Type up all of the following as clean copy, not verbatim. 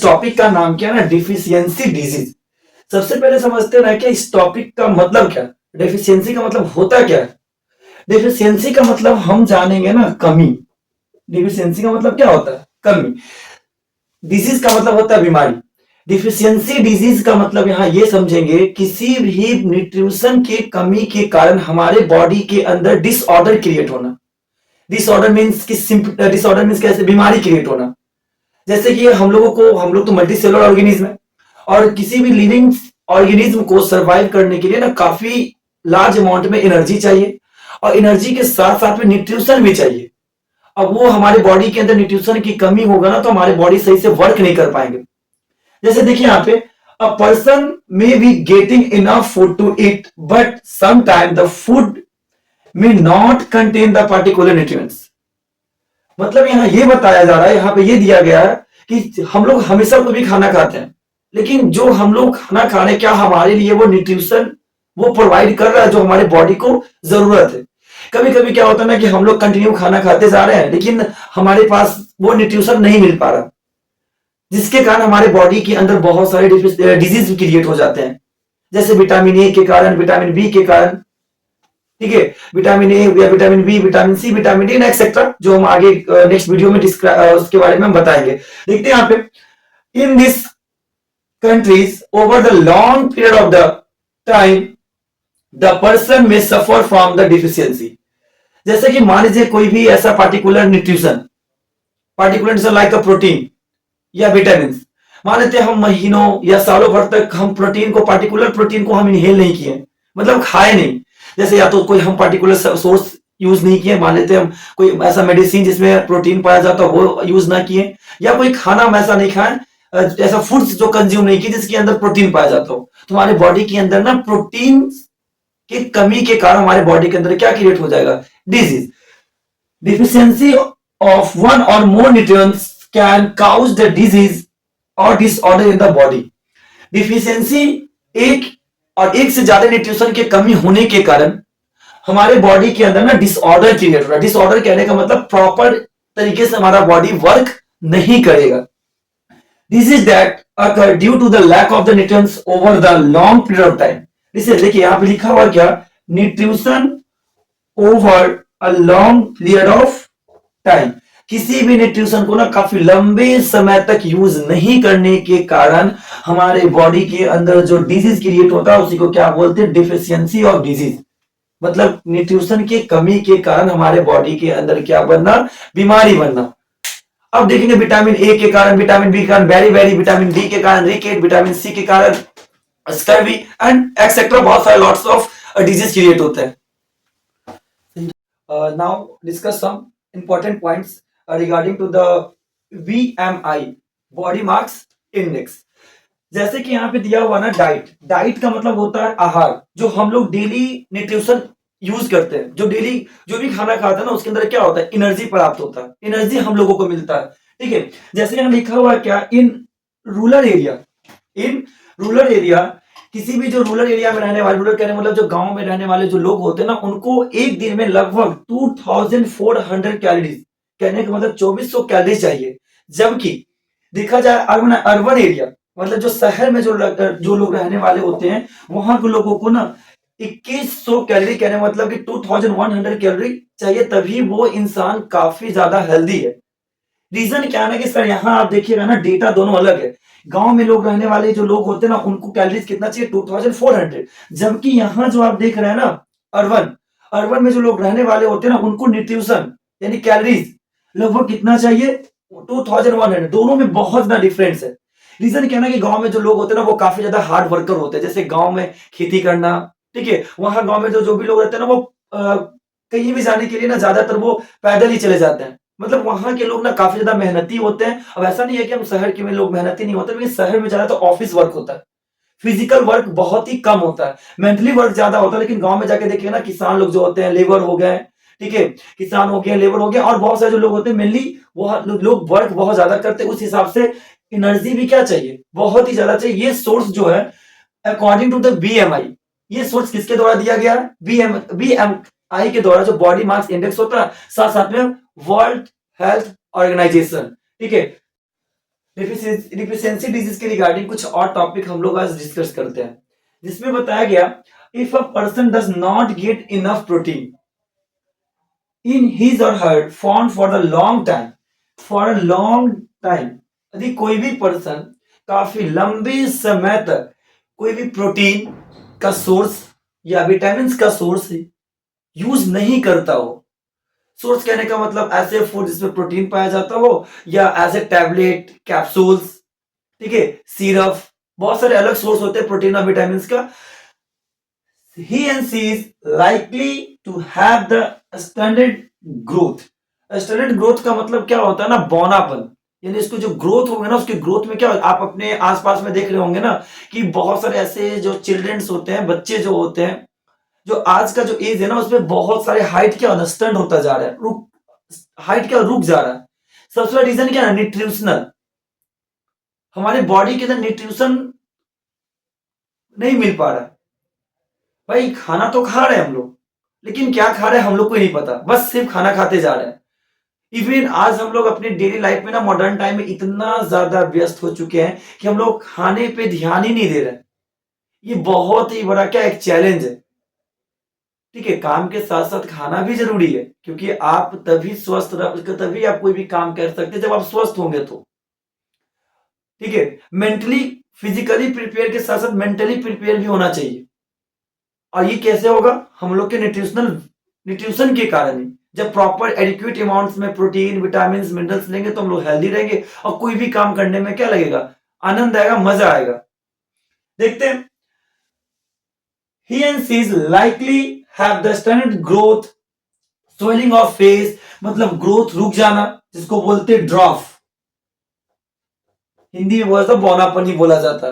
Topic का नाम क्या है ना, डिफिशियंसी डिजीज। सबसे पहले समझते हैं ना कि इस टॉपिक का मतलब क्या, डेफिशिएंसी का मतलब होता क्या है। डेफिशिएंसी का मतलब हम जानेंगे ना, कमी। डिफिशियंसी का मतलब क्या होता है, कमी। डिजीज का मतलब होता है बीमारी। डिफिशियंसी डिजीज का मतलब यहां ये समझेंगे, किसी भी न्यूट्रिशन के कमी के कारण हमारे बॉडी के अंदर डिसऑर्डर क्रिएट होना। डिसऑर्डर मीन्स डिसऑर्डर मीन्स कैसे, बीमारी क्रिएट होना। जैसे कि हम लोग तो मल्टी सेलुलर ऑर्गेनिज्म है, और किसी भी लिविंग ऑर्गेनिज्म को सरवाइव करने के लिए ना काफी लार्ज अमाउंट में एनर्जी चाहिए, और एनर्जी के साथ साथ में न्यूट्रिशन भी चाहिए। अब वो हमारे बॉडी के अंदर न्यूट्रिशन की कमी होगा ना, तो हमारे बॉडी सही से वर्क नहीं कर पाएंगे। जैसे देखिए यहाँ पे, a person may be getting enough food to eat, but sometime the food may not contain the particular nutrients. मतलब यहां ये बताया जा रहा है, यहां पे ये दिया गया है कि हम लोग हमेशा कोई भी खाना खाते हैं, लेकिन जो हम लोग खाना खा रहे हैं, क्या हमारे लिए वो न्यूट्रिशन वो प्रोवाइड कर रहा है जो हमारे बॉडी को जरूरत है। कभी कभी क्या होता है ना कि हम लोग कंटिन्यू खाना खाते जा रहे हैं, लेकिन हमारे पास वो न्यूट्रिशन नहीं मिल पा रहा, जिसके कारण हमारे बॉडी के अंदर बहुत सारे डिजीज क्रिएट हो जाते हैं। जैसे विटामिन ए के कारण, विटामिन बी के कारण, ठीक है, विटामिन ए या vitamin B, vitamin C, vitamin D etcetera, जो हम आगे नेक्स्ट वीडियो में उसके बारे में हम बताएंगे। देखते हैं यहाँ पे, in this countries over the long period of the time the person में सफर फ्रॉम द डिफिशियंसी। जैसे कि मान लीजिए कोई भी ऐसा पार्टिकुलर लाइक अ प्रोटीन या विटामिन, मान लेते हैं हम महीनों या सालों भर तक हम पार्टिकुलर प्रोटीन को हम इनहेल नहीं किए, मतलब खाए नहीं। जैसे या तो कोई हम पार्टिकुलर सोर्स यूज नहीं किए, मान लेते हैं हम कोई ऐसा मेडिसिन जिसमें प्रोटीन पाया जाता हो वो यूज ना किए, या कोई खाना हम ऐसा नहीं खाए, ऐसा फूड्स जो कंज्यूम नहीं किए जिसके अंदर प्रोटीन पाया जाता हो, तो हमारे बॉडी के अंदर ना प्रोटीन की कमी के कारण हमारे बॉडी के अंदर क्या क्रिएट हो जाएगा, disease. Deficiency of one or more nutrients can cause the disease or disorder in the body. Deficiency एक से ज्यादा न्यूट्रिशन की कमी होने के कारण हमारे बॉडी के अंदर ना डिसऑर्डर क्रिएट हो रहा है। डिसऑर्डर कहने का मतलब प्रॉपर तरीके से हमारा बॉडी वर्क नहीं करेगा। Disease that occur due to the lack of the nutrients over the long period of time. जैसे देखिए यहाँ पे लिखा हुआ क्या, nutrition over a long period of time. किसी भी न्यूट्रिशन को ना काफी लंबे समय तक यूज नहीं करने के कारण हमारे बॉडी के अंदर जो डिजीज क्रिएट होता है उसी को क्या बोलते हैं, डिफिशियंसी ऑफ डिजीज। मतलब न्यूट्रिशन की कमी के कारण हमारे बॉडी के अंदर क्या बनना, बीमारी बनना। अब देखेंगे विटामिन ए के कारण, विटामिन बी के कारण बेरी बेरी, विटामिन डी के कारण रिकेट, विटामिन सी के कारण स्कर्वी एंड एक्सेट्रा, बहुत सारे लॉट्स ऑफ डिजीज क्रिएट होते हैं। Now discuss some important points regarding to the BMI, body mass index. जैसे कि यहाँ पे दिया हुआ ना डाइट का मतलब होता है आहार, जो हम लोग डेली न्यूट्रिशन यूज करते हैं, जो डेली जो भी खाना खाते हैं ना उसके अंदर क्या होता है, एनर्जी प्राप्त होता है, एनर्जी हम लोगों को मिलता है। ठीक है, जैसे यहाँ लिखा हुआ है क्या, इन रूरल एरिया, किसी भी जो रूरल एरिया में रहने वाले, रूरल कहने मतलब जो गांव में रहने वाले जो लोग होते हैं ना, उनको एक दिन में लगभग 2400 कैलोरीज, कहने का मतलब 2400 कैलोरी चाहिए। जबकि देखा जाए अर्बन एरिया, मतलब जो शहर में जो लोग रहने वाले होते हैं, वहां के लोगों को ना 2100 कैलोरी, कहने मतलब कि 2100 कैलोरी चाहिए, तभी वो इंसान काफी ज्यादा हेल्दी है। रीजन क्या है ना कि सर यहाँ आप देखिएगा ना, डेटा दोनों अलग है। गांव में लोग रहने वाले जो लोग होते हैं ना, उनको कैलोरीज कितना चाहिए, 2400। जबकि यहाँ जो आप देख रहे हैं ना, अर्बन में जो लोग रहने वाले होते हैं ना, उनको न्यूट्रिशन यानी कैलोरीज लगभग कितना चाहिए, 2100। दोनों में बहुत ज्यादा डिफरेंस है। रीजन क्या है ना कि गांव में जो लोग होते हैं ना, वो काफी ज्यादा हार्ड वर्कर होते हैं। जैसे गांव में खेती करना, ठीक है, वहां गांव में जो भी लोग रहते हैं ना, वो कहीं भी जाने के लिए ना ज्यादातर वो पैदल ही चले जाते हैं। मतलब वहां के लोग ना काफी ज्यादा मेहनती होते हैं। अब ऐसा नहीं है कि हम शहर के में लोग मेहनती नहीं होते, लेकिन शहर में ज्यादा तो ऑफिस वर्क होता है, फिजिकल वर्क बहुत ही कम होता है, मेंटली वर्क ज्यादा होता है। लेकिन गांव में जाके देखिए ना, किसान लोग जो होते हैं, लेबर हो गए, ठीक है, किसान हो गए, लेबर हो गए, और बहुत सारे जो लोग होते हैं, मेनली वो लोग वर्क बहुत ज्यादा करते हैं। उस हिसाब से एनर्जी भी क्या चाहिए, बहुत ही ज्यादा चाहिए। ये सोर्स जो है अकॉर्डिंग टू द बीएमआई, ये सोर्स किसके द्वारा दिया गया है, बीएमआई के द्वारा, जो बॉडी मास इंडेक्स होता है, साथ साथ में वर्ल्ड हेल्थ ऑर्गेनाइजेशन, ठीक है। डिफिशियंसी डिजीज के रिगार्डिंग कुछ और टॉपिक हम लोग आज डिस्कस करते हैं, जिसमें बताया गया if a person does not get enough protein in his or her form for a long time, यदि कोई भी पर्सन काफी लंबे समय तक कोई भी प्रोटीन का सोर्स या विटामिन का सोर्स यूज नहीं करता हो, सोर्स कहने का मतलब ऐसे फूड जिसमें प्रोटीन पाया जाता हो या एज ए टैबलेट कैप्सूल्स, ठीक है, सिरप, बहुत सारे अलग सोर्स होते हैं प्रोटीन और विटामिन का, he and she is likely to have the standard growth। Standard growth का मतलब क्या होता है ना, बौनापन, यानी इसको जो ग्रोथ होगा ना, उसकी ग्रोथ में क्या, आप अपने आसपास में देख रहे होंगे ना कि बहुत सारे ऐसे जो चिल्ड्रंस होते हैं, बच्चे जो होते हैं, जो आज का जो एज है ना, उसमें बहुत सारे हाइट क्या होता है, स्टंट होता जा रहा है, हाइट क्या रुक जा रहा है। सबसे बड़ा रीजन क्या है, न्यूट्रिशनल, हमारे बॉडी के अंदर न्यूट्रिशन नहीं मिल पा रहा। भाई खाना तो खा रहे हैं हम लोग, लेकिन क्या खा रहे हैं हम लोग को ही नहीं पता, बस सिर्फ खाना खाते जा रहे हैं। इवन आज हम लोग अपने डेली लाइफ में ना, मॉडर्न टाइम में इतना ज्यादा व्यस्त हो चुके हैं कि हम लोग खाने पे ध्यान ही नहीं दे रहे। ये बहुत ही बड़ा क्या एक चैलेंज है। ठीक है, काम के साथ साथ खाना भी जरूरी है, क्योंकि आप तभी स्वस्थ तभी आप कोई भी काम कर सकते हैं जब आप स्वस्थ होंगे तो। ठीक है, मेंटली फिजिकली प्रिपेयर के साथ साथ मेंटली प्रिपेयर भी होना चाहिए। और ये कैसे होगा, हम लोग के न्यूट्रिशन के कारण ही। जब प्रॉपर एडिक्वेट अमाउंट्स में प्रोटीन विटामिन मिनरल्स लेंगे तो हम लोग हेल्दी रहेंगे, और कोई भी काम करने में क्या लगेगा, आनंद आएगा, मजा आएगा। देखते हैं, he and she is likely have the standard growth, swelling of face, मतलब ग्रोथ रुक जाना, जिसको बोलते ड्रॉफ, हिंदी में बोला तो बौनापन ही बोला जाता।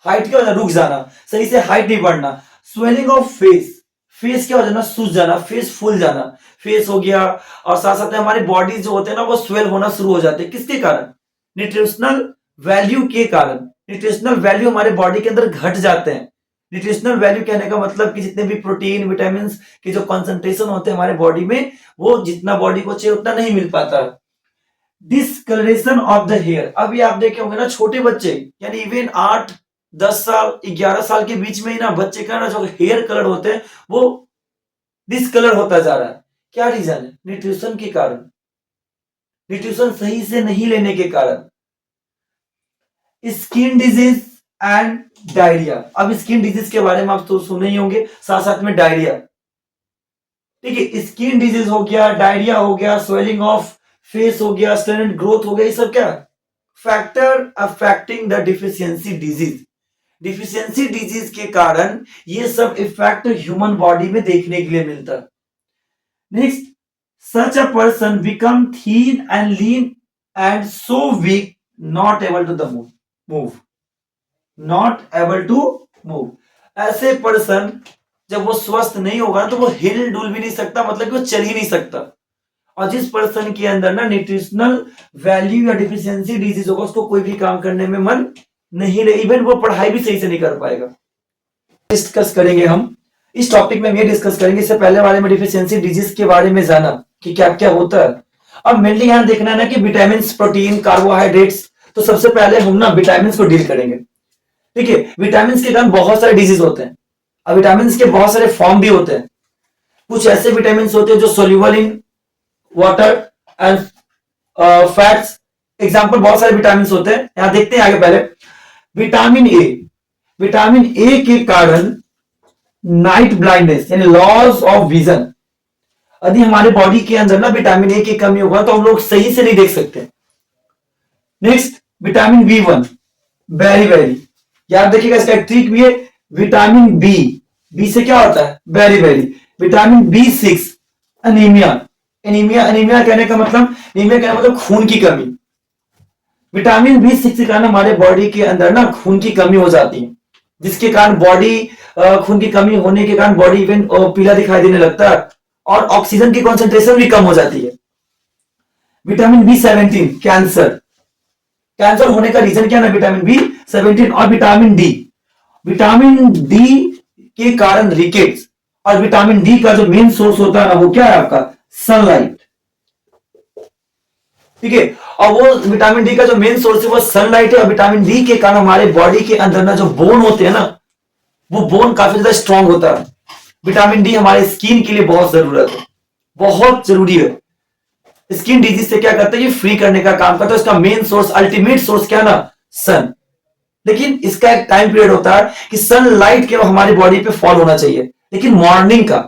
हाइट क्या हो जाना, रुक जाना, सही से हाइट नहीं बढ़ना। स्वेलिंग ऑफ फेस, फेस क्या हो जाना, सूज जाना, फेस फूल जाना, फेस हो गया। और साथ साथ में हमारी बॉडी जो होते हैं ना, वो स्वेल होना शुरू हो जाते हैं। किसके कारण, न्यूट्रिशनल वैल्यू के कारण। न्यूट्रिशनल वैल्यू हमारे बॉडी के अंदर घट जाते हैं। न्यूट्रिशनल वैल्यू कहने का मतलब कि जितने भी प्रोटीन विटामिन के जो कॉन्सेंट्रेशन होते हैं हमारे बॉडी में, वो जितना बॉडी को चाहिए उतना नहीं मिल पाता। डिसकलरेशन ऑफ द हेयर, अभी आप देखे होंगे ना, छोटे बच्चे यानी इवन 8-10 साल 11 साल के बीच में ही ना, बच्चे का ना जो हेयर कलर होते हैं वो डिसकलर होता जा रहा है। क्या रीजन है, न्यूट्रिशन के कारण, न्यूट्रिशन सही से नहीं लेने के कारण। स्किन डिजीज एंड डायरिया, अब स्किन डिजीज के बारे में आप तो सुने ही होंगे, साथ साथ में डायरिया। ठीक है, स्किन डिजीज हो गया, डायरिया हो गया, स्वेलिंग ऑफ फेस हो गया, स्टैंडर्ड ग्रोथ हो गया, ये सब क्या factor affecting the deficiency disease. Deficiency disease के कारण ये सब इफेक्ट ह्यूमन बॉडी में देखने के लिए मिलता है। Next, such a person become thin and lean and so weak not able to the move, not able to move. ऐसे पर्सन जब वो स्वस्थ नहीं होगा तो वो हिल डुल भी नहीं सकता, मतलब कि वो चल ही नहीं सकता। और जिस पर्सन के अंदर ना न्यूट्रिशनल वैल्यू या डिफिशियंसी डिजीज होगा, उसको कोई भी काम करने में मन नहीं लगे, इवन वो पढ़ाई भी सही से नहीं कर पाएगा। डिस्कस करेंगे हम इस टॉपिक में, ये डिस्कस करेंगे। इससे पहले बारे में डिफिशियंसी डिजीज के बारे में जाना कि क्या क्या होता है। अब मेनली यहां देखना है ना कि विटामिन प्रोटीन कार्बोहाइड्रेट्स, तो सबसे पहले हम ना विटामिन को डील करेंगे। ठीक है, विटामिन के कारण बहुत सारे डिजीज होते हैं। अब विटामिन के बहुत सारे फॉर्म भी होते हैं। कुछ ऐसे विटामिन होते हैं जो soluble in water and fats, example बहुत सारे विटामिन होते हैं, यहां देखते हैं आगे। पहले विटामिन ए, विटामिन ए के कारण नाइट ब्लाइंडनेस यानी लॉस ऑफ विजन, यदि हमारे बॉडी के अंदर ना विटामिन ए की कमी होगा तो हम लोग सही से नहीं देख सकते। Next, vitamin B one, beriberi, याद देखिएगा, इसका एक ट्रिक भी है। विटामिन बी, बी से क्या होता है, बेरी बेरी। विटामिन बी6, अनीमिया, एनीमिया, एनीमिया कहने का मतलब, एनीमिया कहने का मतलब खून की कमी। विटामिन बी6 के कारण हमारे बॉडी के अंदर ना खून की कमी हो जाती है, जिसके कारण बॉडी खून की कमी होने के कारण बॉडी इवन पीला दिखाई देने लगता है, और ऑक्सीजन की कॉन्सेंट्रेशन भी कम हो जाती है। विटामिन बी17, कैंसर, कैंसर होने का रीजन क्या है ना, विटामिन बी17। और विटामिन डी, विटामिन डी के कारण रिकेट्स, और विटामिन डी का जो मेन सोर्स होता है ना, वो क्या है आपका, सनलाइट। ठीक है। और वो विटामिन डी का जो मेन सोर्स है वो सनलाइट है, और विटामिन डी के कारण हमारे बॉडी के अंदर ना जो बोन होते हैं ना, वो बोन काफी ज्यादा स्ट्रांग होता है। विटामिन डी हमारे स्किन के लिए बहुत जरूरत है, बहुत जरूरी है। स्किन डिजीज से क्या करता है, ये फ्री करने का काम करता है। इसका मेन सोर्स, अल्टीमेट सोर्स क्या ना, सन। लेकिन इसका एक टाइम पीरियड होता है कि सनलाइट के हमारी बॉडी पे फॉल होना चाहिए, लेकिन मॉर्निंग का,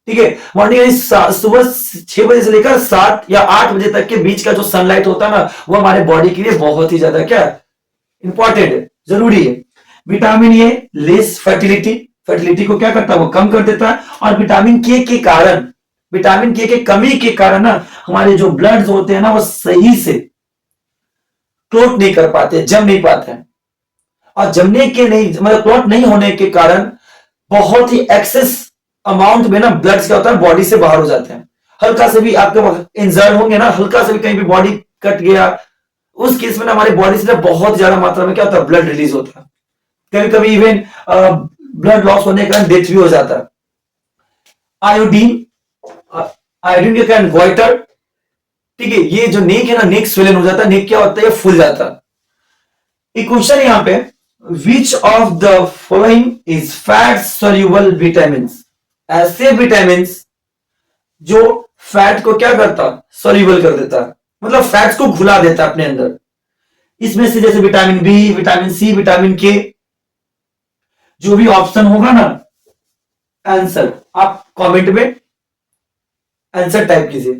ठीक है। मॉर्निंग सुबह 6 बजे से लेकर 7 या 8 बजे तक के बीच का जो सनलाइट होता है ना, वो हमारे बॉडी के लिए बहुत ही ज्यादा क्या इंपॉर्टेंट है, जरूरी है। विटामिन ए लेस फर्टिलिटी, फर्टिलिटी को क्या करता है, वो कम कर देता है। और विटामिन के कारण, विटामिन के कमी के कारण ना हमारे जो ब्लड होते हैं ना, वो सही से क्लोट नहीं कर पाते, जम नहीं पाते हैं। और जमने के नहीं, मतलब क्लॉट नहीं होने के कारण बहुत ही एक्सेस अमाउंट में ना ब्लड क्या होता है, बॉडी से बाहर हो जाते हैं। हल्का से भी आपके इंजर्ड होंगे ना, हल्का से भी कहीं भी बॉडी कट गया, उस केस में ना हमारी बॉडी से बहुत ज्यादा मात्रा में क्या होता है, ब्लड रिलीज होता है। कभी कभी इवन ब्लड लॉस होने के कारण डेथ भी हो जाता है। आयोडीन, आयोडीन के कारण गोइटर, ठीक है। ये जो नेक है ना, नेक स्वेलन हो जाता है, नेक क्या होता है, ये फूल जाता है। एक क्वेश्चन है यहां पे, which of the following is fat soluble vitamin, ऐसे विटामिन जो फैट को क्या करता, सोल्यूबल कर देता है, मतलब फैट्स को घुला देता है अपने अंदर। इसमें से जैसे vitamin B, vitamin C, vitamin K, जो भी ऑप्शन होगा ना, आंसर आप कमेंट में आंसर टाइप कीजिए।